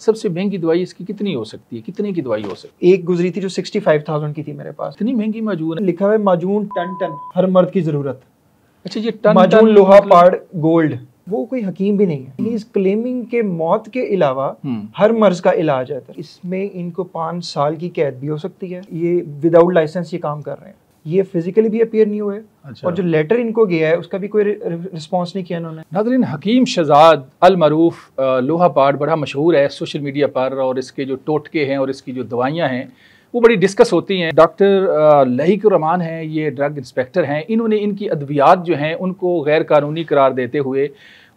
सबसे महंगी दवाई इसकी कितनी हो सकती है, कितने की दवाई हो सकती है? एक गुजरी थी जो 65,000 की थी मेरे पास। इतनी महंगी माजून है? लिखा हुआ है माजून टन टन, हर मर्द की जरूरत। अच्छा, ये टन माजून टन लोहा मतलब? पाड़ गोल्ड। वो कोई हकीम भी नहीं है। इस क्लेमिंग के मौत के अलावा हर मर्ज का इलाज है। इसमें इनको 5 साल की कैद भी हो सकती है। ये विदाउट लाइसेंस ये काम कर रहे हैं। ये फिजिकली भी अपीयर नहीं हुए। अच्छा। और जो लेटर इनको गया है उसका भी कोई रिस्पॉन्स नहीं किया इन्होंने। नाज़रीन, हकीम शहजाद अल मरूफ लोहा पाड़ बड़ा मशहूर है सोशल मीडिया पर, और इसके जो टोटके हैं और इसकी जो दवाइयाँ हैं वो बड़ी डिस्कस होती हैं। डॉक्टर लहीक रहमान हैं, ये ड्रग इंस्पेक्टर हैं। इन्होंने इनकी अद्वियात जो हैं उनको गैर कानूनी करार देते हुए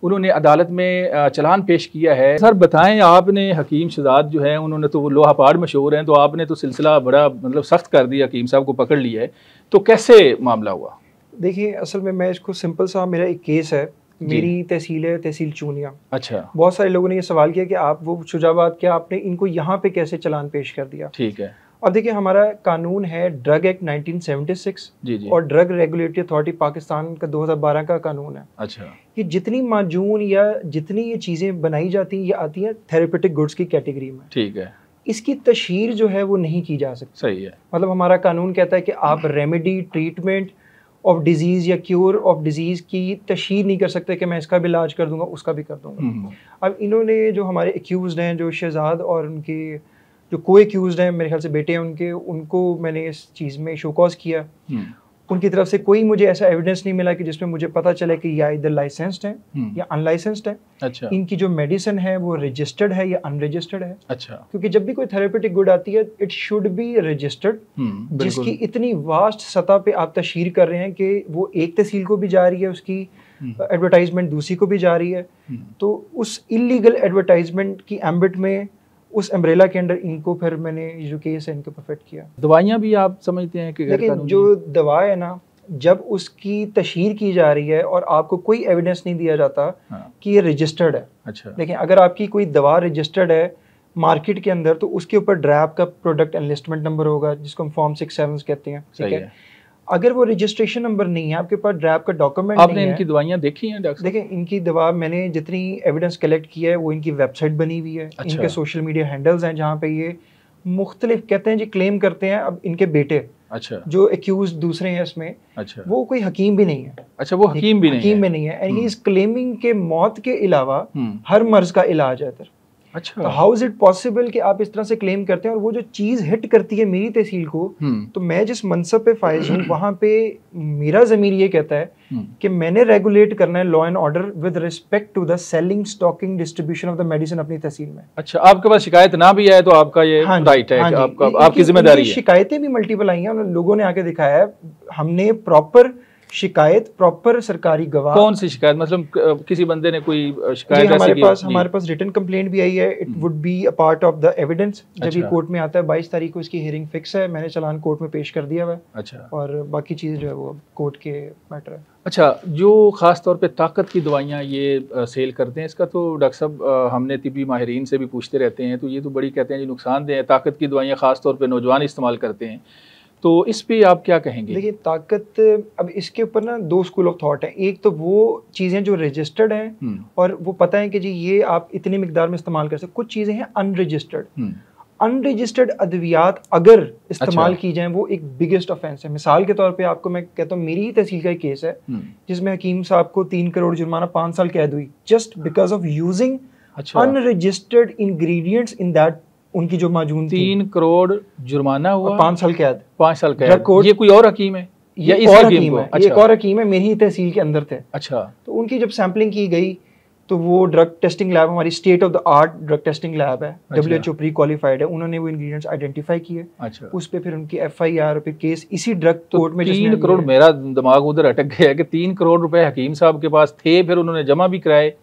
उन्होंने अदालत में चलान पेश किया है। सर बताएं, आपने हकीम शहजाद जो है उन्होंने तो वो लोहा पाड़ मशहूर हैं, तो आपने तो सिलसिला बड़ा मतलब सख्त कर दिया, हकीम साहब को पकड़ लिया है, तो कैसे मामला हुआ? देखिए, असल में मैं इसको सिंपल सा, मेरा एक केस है। मेरी तहसील है तहसील चूनिया। अच्छा। बहुत सारे लोगों ने ये सवाल किया कि आप वो शुजाबाद, क्या आपने इनको यहाँ पे कैसे चलान पेश कर दिया? ठीक है। और देखिए, हमारा कानून है ड्रग एक्ट 1976 जी। और ड्रग रेगुलेटरी अथॉरिटी पाकिस्तान का 2012 का कानून है। अच्छा। ये जितनी माजून या जितनी ये चीज़ें बनाई जाती हैं, ये आती हैं थेरेपेटिक गुड्स की कैटेगरी में। ठीक है। इसकी तशहीर जो है वो नहीं की जा सकती। सही है। मतलब हमारा कानून कहता है कि आप रेमेडी, ट्रीटमेंट ऑफ डिजीज़ या क्योर ऑफ डिजीज़ की तशहीर नहीं कर सकते कि मैं इसका भी इलाज कर दूंगा, उसका भी कर दूंगा। अब इन्होंने जो हमारे एक्यूज़ड हैं, जो शहजाद और उनके जो को एक्यूज़ड हैं, मेरे ख्याल से बेटे हैं उनके, उनको मैंने इस चीज़ में शोकॉज किया। उनकी तरफ से कोई मुझे ऐसा एविडेंस नहीं मिला कि जिसमें मुझे पता चले कि या इधर लाइसेंस्ड है या अनलाइसेंस्ड है। अच्छा। इनकी जो मेडिसिन है वो रजिस्टर्ड है या अनरजिस्टर्ड है। अच्छा। क्योंकि जब भी कोई थेरेपेटिक गुड आती है इट शुड बी रजिस्टर्ड, जिसकी इतनी वास्ट सतह पे आप तशहीर कर रहे हैं कि वो एक तहसील को भी जा रही है, उसकी एडवर्टाइजमेंट दूसरी को भी जा रही है। तो उस इलीगल एडवर्टाइजमेंट की एम्बिट में, उस अम्ब्रेला के अंडर इनको फिर मैंने जो केस है इनको परफेक्ट किया। दवाइयाँ भी आप समझते हैं कि लेकिन जो दवा है ना, जब उसकी तशहीर की जा रही है और आपको कोई एविडेंस नहीं दिया जाता कि ये रजिस्टर्ड है। अच्छा। लेकिन अगर आपकी कोई दवा रजिस्टर्ड है मार्केट के अंदर, तो उसके ऊपर ड्रैप का प्रोडक्ट एनलिस्टमेंट नंबर होगा, जिसको हम फॉर्म 6-7 कहते हैं। ठीक है। अगर वो रजिस्ट्रेशन नंबर नहीं है, आपके पास ड्रैप का डॉक्यूमेंट नहीं है। आपने इनकी दवाइयाँ देखी हैं डॉक्टर? देखिए, इनकी दवा मैंने जितनी एविडेंस कलेक्ट किया है वो इनकी वेबसाइट बनी हुई है। अच्छा। इनके सोशल मीडिया हैंडल्स हैं जहाँ पे ये मुख्तलिफ कहते हैं जी, क्लेम करते हैं। अब इनके बेटे, अच्छा, जो एक्यूज दूसरे हैं इसमें, अच्छा, वो कोई हकीम भी नहीं है। अच्छा, वो हकीम भी नहीं है। एंड ही इज क्लेमिंग के मौत के अलावा हर मर्ज का इलाज है इधर। अच्छा। तो हाउ इज इट पॉसिबल कि आप इस तरह से क्लेम करते हैं? और वो जो चीज हिट करती है मेरी तहसील को, तो मैं जिस मनसब पे फाइज हूँ वहां पे मेरा ज़मीर ये कहता है कि मैंने रेगुलेट करना है law and order with respect to the selling, stocking, distribution of the medicine अपनी तहसील में। अच्छा, आपके पास शिकायत ना भी आए तो आपका ये राइट है, आपकी जिम्मेदारी है। शिकायतें भी मल्टीपल आई हैं, लोगों ने आके दिखाया है। हमने प्रॉपर शिकायत, प्रॉपर सरकारी गवाह। कौन सी शिकायत? मतलब किसी बंदे ने कोई शिकायत? हमारे पास रिटन कंप्लेंट भी आई है। It would be a part of the evidence जब ये कोर्ट में आता है। 22 तारीख को इसकी हियरिंग फिक्स है। मैंने चलान कोर्ट में पेश कर दिया हुआ है। अच्छा। और बाकी चीज़ जो है वो कोर्ट के मैटर है। अच्छा, जो ख़ास तौर पे ताकत की दवाइयाँ ये सेल करते हैं, इसका तो डॉक्टर साहब हमने तिब्बी माहिरीन से भी पूछते रहते हैं, तो ये तो बड़ी कहते हैं जी नुकसानदेह है। ताकत की दवाइयाँ ख़ास तौर पे नौजवान इस्तेमाल करते हैं, तो इस पे आप क्या कहेंगे? देखिए, ताकत, अब इसके ऊपर ना 2 स्कूल ऑफ थॉट है। एक तो वो चीज़ें जो रजिस्टर्ड हैं और वो पता है कि जी ये आप इतनी मिकदार में इस्तेमाल कर सकते। कुछ चीज़ें हैं अनरजिस्टर्ड। अनरजिस्टर्ड अद्वियात अगर इस्तेमाल की जाएं, वो एक बिगेस्ट ऑफेंस है। मिसाल के तौर पे आपको मैं कहता हूँ, मेरी ही तहसील का एक केस है जिसमें हकीम साहब को 3 करोड़ जुर्माना, 5 साल कैद हुई, just because of using unregistered ingredients in that. उनकी जो मौजूद 3 करोड़ जुर्माना हुआ, 5 साल कैद। 5 साल कैद। ये कोई और हकीम है या इस हकीम को? अच्छा। एक और हकीम है, मेरी ही तहसील के अंदर थे। अच्छा। तो उनकी जब सैंपलिंग की गई तो वो ड्रग टेस्टिंग लैब, हमारी state of the art drug testing lab है, WHO प्री क्वालिफाइड है, उन्होंने वो इंग्रेडिएंट्स आइडेंटिफाई किए। अच्छा। उस पे फिर उनकी FIR, फिर केस इसी ड्रग कोर्ट में। 3 करोड़, मेरा दिमाग उधर अटक गया कि 3 करोड़ रुपए हकीम साहब के पास थे, फिर उन्होंने जमा भी कराए।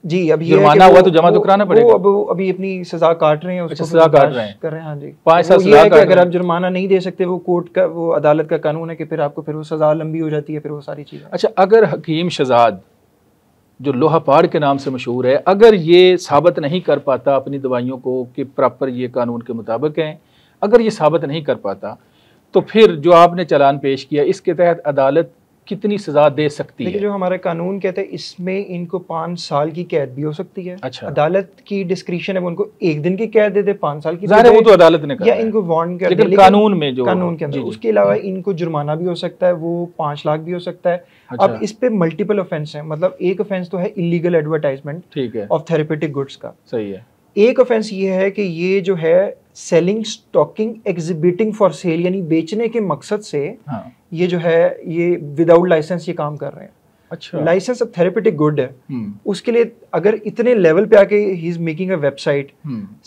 जी, अब जुर्माना हुआ तो जमा तो कराना पड़ेगा। वो अभी अपनी सजा काट रहे हैं, उसको सजा काट रहे हैं, कर रहे हैं। हाँ जी, 5 साल सजा काट। अगर आप जुर्माना नहीं दे सकते, वो कोर्ट का, वो अदालत का कानून है कि फिर आपको फिर वो सजा लंबी हो जाती है, फिर वो सारी चीजें। अच्छा, अगर हकीम शहजाद जो लोहा पाड़ के नाम से मशहूर है, अगर ये साबित नहीं कर पाता अपनी दवाइयों को कि प्रॉपर ये कानून के मुताबिक हैं, अगर ये साबित नहीं कर पाता, तो फिर जो आपने चालान पेश किया, इसके तहत अदालत कितनी सजा दे सकती है? देखिए जो हमारा कानून कहता है इसमें इनको 5 साल की कैद भी हो सकती है। अच्छा। अदालत की डिस्क्रिप्शन है, वो उनको 1 दिन की कैद दे दे, 5 साल की ज़ाहिर है वो तो अदालत ने कहा या है, इनको वार्न कर दे, लेकिन कानून में जो कानून के अंदर उसके अलावा इनको जुर्माना भी हो सकता है, वो 5 लाख भी हो सकता है। अच्छा। अब इस पे मल्टीपल ऑफेंस है, मतलब एक ऑफेंस तो है इलीगल एडवर्टाइजमेंट, ठीक है, ऑफ थेरेपेटिक गुड्स का। सही है। एक ऑफेंस ये है कि ये जो है selling, stocking, exhibiting for sale, यानी बेचने के मकसद से हाँ। ये जो है ये विदाउट लाइसेंस ये काम कर रहे हैं। अच्छा। लाइसेंस अब थेरेपेटिक गुड है, उसके लिए अगर इतने लेवल पे आके he is making a website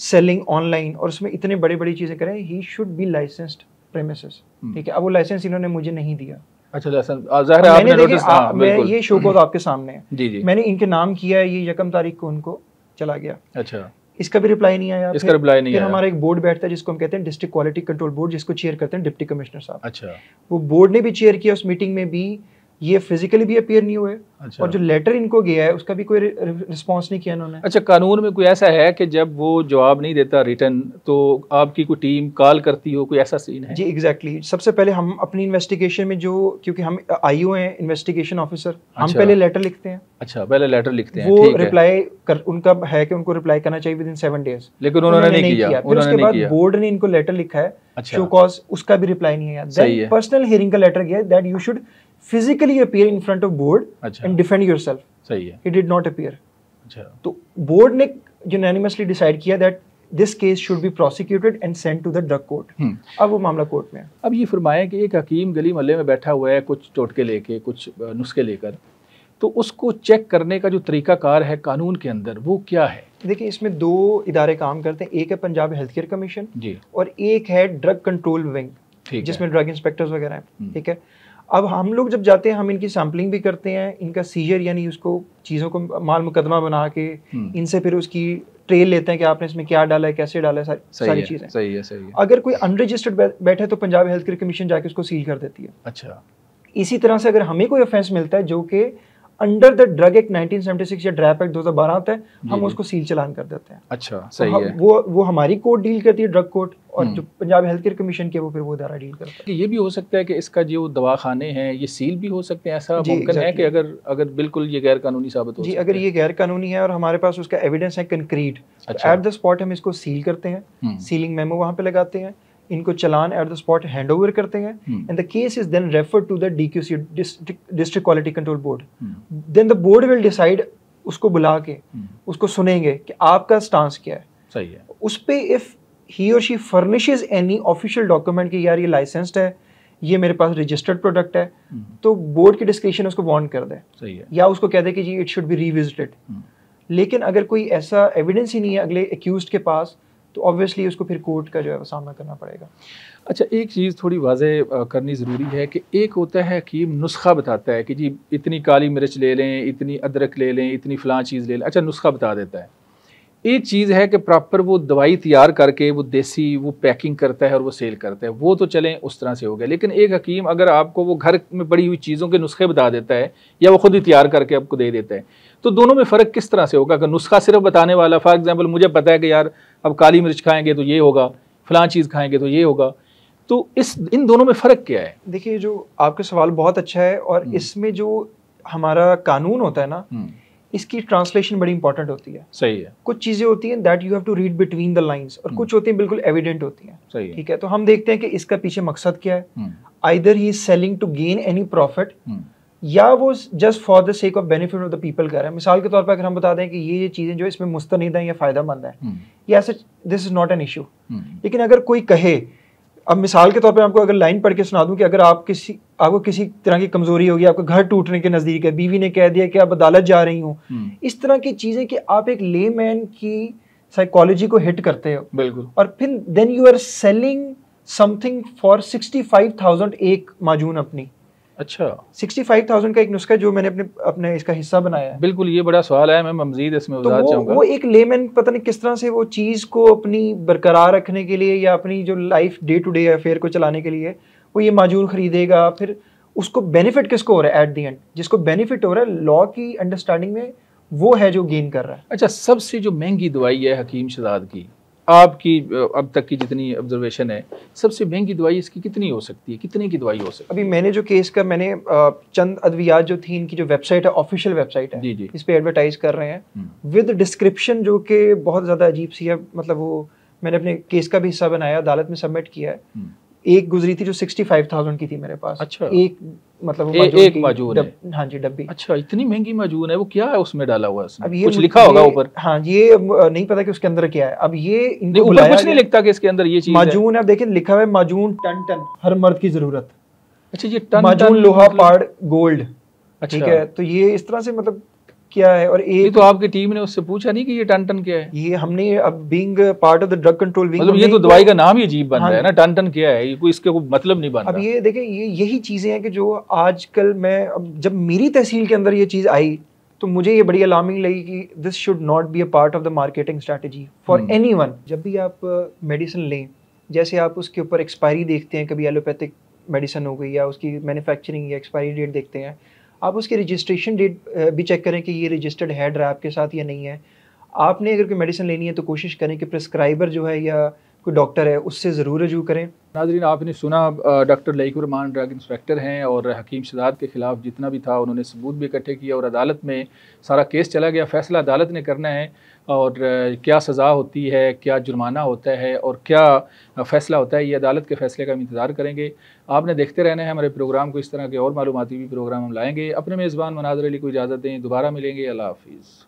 selling online और उसमें इतने बड़ी बड़ी चीजें करें, he should be licensed premises. ठीक है, अब वो लाइसेंस इन्होंने मुझे नहीं दिया। अच्छा, लाइसेंस ज़ाहिर है आपने नोटिस, हाँ, मैं ये शो को आपके सामने है, जी जी, मैंने इनके नाम किया है, ये 1 तारीख को उनको चला गया। अच्छा, इसका भी रिप्लाई नहीं आया। इसका रिप्लाई नहीं आया। हमारा एक बोर्ड बैठता है जिसको हम कहते हैं डिस्ट्रिक्ट क्वालिटी कंट्रोल बोर्ड, जिसको चेयर करते हैं डिप्टी कमिश्नर साहब। अच्छा। वो बोर्ड ने भी चेयर किया, उस मीटिंग में भी ये फिजिकली भी अपीयर नहीं हुए। अच्छा। और जो लेटर इनको गया है उसका भी कोई रिस्पांस नहीं किया इन्होंने। अच्छा, कानून में कोई ऐसा है कि जब वो जवाब नहीं देता रिटर्न तो आपकी कोई टीम कॉल करती हो, कोई ऐसा सीन है? जी एग्जैक्टली। सबसे पहले हम अपनी इन्वेस्टिगेशन में जो, क्योंकि हम आईओ हैं इन्वेस्टिगेशन ऑफिसर, हम पहले लेटर लिखते हैं। अच्छा, पहले लेटर लिखते हैं, वो रिप्लाई कर, उनका है कि उनको रिप्लाई करना चाहिए विदिन 7 डेज, लेकिन उन्होंने नहीं किया। फिर उसके बाद बोर्ड ने इनको लेटर लिखा है, शो कॉज, उसका भी रिप्लाई नहीं आया। देन पर्सनल हियरिंग का लेटर गया that you should physically appear in front of board and defend yourself. सही है। He did not appear. अच्छा। तो board ने unanimously decide किया that this case should be prosecuted and sent to the drug court. अब वो मामला court में है। अब ये फरमाएं कि एक हकीम गली मोहल्ले में बैठा हुआ है, कुछ टोटके लेके, कुछ नुस्खे लेकर, तो उसको चेक करने का जो तरीकाकार है कानून के अंदर वो क्या है? देखिए इसमें 2 इदारे काम करते हैं, एक है पंजाब हेल्थ केयर कमीशन जी, और एक है ड्रग कंट्रोल विंग, जिसमें ड्रग इंस्पेक्टर्स वगैरह हैं। ठीक है, अब हम लोग जब जाते हैं हम इनकी सैम्पलिंग भी करते हैं, इनका सीजर यानी उसको चीज़ों को माल मुकदमा बना के इनसे फिर उसकी ट्रेल लेते हैं कि आपने इसमें क्या डाला है, कैसे डाला है, सारी चीज़ें। सही है, सही है। अगर कोई अनरजिस्टर्ड बैठे तो पंजाब हेल्थ केयर कमीशन जाके उसको सील कर देती है। अच्छा। इसी तरह से अगर हमें कोई ऑफेंस मिलता है जो कि अंडर द ड्रग एक्ट 1976 या ड्रैप एक्ट 2012 आता है, हम उसको सील चलान कर देते हैं। अच्छा, सही है। वो हमारी कोर्ट डील करती है, ड्रग कोर्ट, और जो पंजाब हेल्थ केयर कमीशन के वो फिर वो इदारा डील करता है। ये भी हो सकता है कि इसका जो दवाखाने हैं ये सील भी हो सकते हैं, ऐसा मुमकिन है कि अगर बिल्कुल ये गैर कानूनी साबित हो? जी, अगर ये गैर कानूनी है और हमारे पास उसका एविडेंस है कंक्रीट, एट द स्पॉट हम इसको सील करते हैं, सीलिंग मेमो वहाँ पे लगाते हैं, इनको चलान at the spot hand over करते हैं, and the case is then referred to the DQC, district quality control board. Then the board will decide, उसको बुला के उसको सुनेंगे कि आपका स्टांस क्या है। सही है। उस पे इफ ही और she furnishes any official document कि यार ये लाइसेंस्ड है, ये मेरे पास रजिस्टर्ड प्रोडक्ट है, तो बोर्ड की डिस्क्रिप्शन उसको वार्न कर दे। सही है। या उसको कह दे कि जी इट शुड बी रीविजिटेड। लेकिन अगर कोई ऐसा एविडेंस ही नहीं है अगले एक्यूज्ड के पास, तो ऑब्वियसली उसको फिर कोर्ट का जो है वो सामना करना पड़ेगा। अच्छा, एक चीज़ थोड़ी वाज़ेह करनी ज़रूरी है कि एक होता है हकीम नुस्खा बताता है कि जी इतनी काली मिर्च ले लें, इतनी अदरक ले लें, इतनी फ़लाँ चीज़ ले लें, अच्छा नुस्खा बता देता है। एक चीज़ है कि प्रॉपर वो दवाई तैयार करके वो देसी वो पैकिंग करता है और वो सेल करता है, वो तो चलें उस तरह से हो गया। लेकिन एक हकीम अगर आपको वो घर में पड़ी हुई चीज़ों के नुस्खे बता देता है या वो खुद ही तैयार करके आपको दे देता है, तो दोनों में फ़र्क किस तरह से होगा? अगर नुस्खा सिर्फ बताने वाला, फॉर एग्जाम्पल मुझे पता है कि यार अब काली मिर्च खाएंगे तो ये होगा, फ़लाँ चीज़ खाएंगे तो ये होगा, तो इन दोनों में फ़र्क क्या है? देखिए जो आपका सवाल बहुत अच्छा है, और इसमें जो हमारा कानून होता है ना, इसकी ट्रांसलेशन बड़ी इंपॉर्टेंट होती है। सही है। कुछ चीज़ें होती हैं that you have to read between the lines, और कुछ होती हैं बिल्कुल एविडेंट होती हैं। सही है। ठीक है, तो हम देखते हैं कि इसका पीछे मकसद क्या है। Either he is selling to gain any profit, या वो just for the sake of benefit of the people कर रहा है। मिसाल के तौर पर अगर हम बता दें कि ये चीज़ें जो इसमें मुस्तनिद हैं या फ़ायदेमंद है, या ऐसे this is not an issue. लेकिन अगर कोई कहे, अब मिसाल के तौर पे आपको अगर लाइन पढ़ के सुना दूं कि अगर आपको किसी तरह की कमजोरी होगी, आपका घर टूटने के नज़दीक है, बीवी ने कह दिया कि आप अदालत जा रही हूँ, इस तरह की चीज़ें कि आप एक लेमैन की साइकोलॉजी को हिट करते हो, बिल्कुल, और फिर then you are selling something for 65,000 एक माजून अपनी। अच्छा, 65,000 का एक नुस्खा जो मैंने अपने इसका हिस्सा बनाया है। बिल्कुल, ये बड़ा सवाल है, मैं मज़ीद इसमें वज़ाहत चाहूँगा। वो एक लेमैन पता नहीं किस तरह से वो चीज़ को अपनी बरकरार रखने के लिए या अपनी जो life day to day affair को चलाने के लिए वो ये माजून खरीदेगा, फिर उसको बेनिफिट किसको हो रहा है एट द एंड? जिसको बेनिफिट हो रहा है लॉ की अंडरस्टैंडिंग में, वो है जो गेन कर रहा है। अच्छा, सबसे जो महंगी दवाई है हकीम शहजाद की, आपकी अब तक की जितनी ऑब्जर्वेशन है, सबसे महंगी दवाई इसकी कितनी हो सकती है, कितने की दवाई हो सकती है? अभी मैंने जो केस का मैंने चंद अद्वियात जो थी इनकी जो वेबसाइट है, ऑफिशियल वेबसाइट है, जी। इस पे एडवर्टाइज कर रहे हैं विद डिस्क्रिप्शन जो कि बहुत ज़्यादा अजीब सी है। मतलब वो मैंने अपने केस का भी हिस्सा बनाया, अदालत में सबमिट किया है। एक गुजरी थी जो 65,000 की थी मेरे पास। अच्छा। एक मतलब वो एक माजून है। हाँ जी, डब्बी। अच्छा, इतनी महंगी माजून है, वो क्या है उसमें डाला हुआ है? अब ये कुछ लिखा होगा ऊपर? हाँ, ये नहीं पता कि उसके अंदर क्या है। अब ये इनको ऊपर कुछ नहीं लिखता कि इसके अंदर ये चीज माजून है। अब देखिए लिखा हुआ है माजून टन हर मर्द की जरूरत। अच्छा, ये टन माजून लोहा पाड़ गोल्ड। अच्छा, ठीक है, तो ये इस तरह से मतलब क्या है। और ये तो आपकी टीम ने उससे पूछा नहीं कि ये टन क्या है? ये हमने अब being part of the drug control wing, मतलब ये तो दवाई का नाम ही अजीब बन रहा है ना, टन क्या है, ये कोई इसके कोई मतलब नहीं बन रहा। अब ये देखें, ये यही चीजें हैं कि जो आजकल मैं अब जब मेरी तहसील के अंदर ये चीज आई तो मुझे ये बड़ी अलार्मिंग लगी कि this should not be a part of the marketing strategy for anyone. जब भी आप मेडिसिन लें, जैसे आप उसके ऊपर एक्सपायरी देखते हैं, कभी एलोपैथिक मेडिसिन हो गई या उसकी मैन्युफैक्चरिंग या एक्सपायरी डेट देखते हैं, आप उसकी रजिस्ट्रेशन डेट भी चेक करें कि ये रजिस्टर्ड है ड्रैप के साथ या नहीं है। आपने अगर कोई मेडिसिन लेनी है तो कोशिश करें कि प्रिस्क्राइबर जो है या कोई डॉक्टर है उससे ज़रूर रजू करें। नाज़रीन, आपने सुना doctor Laiqur Rahman drug inspector हैं और हकीम शहजाद के ख़िलाफ़ जितना भी था उन्होंने सबूत भी इकट्ठे किया और अदालत में सारा केस चला गया। फ़ैसला अदालत ने करना है और क्या सज़ा होती है, क्या जुर्माना होता है और क्या फ़ैसला होता है, ये अदालत के फ़ैसले का हम इंतज़ार करेंगे। आपने देखते रहना है हमारे प्रोग्राम को। इस तरह के और मालूमाती भी प्रोग्राम हम लाएँगे। अपने मेज़बान मनाज़र अली को इजाज़त दें, दोबारा मिलेंगे। अल्लाह हाफ़िज़।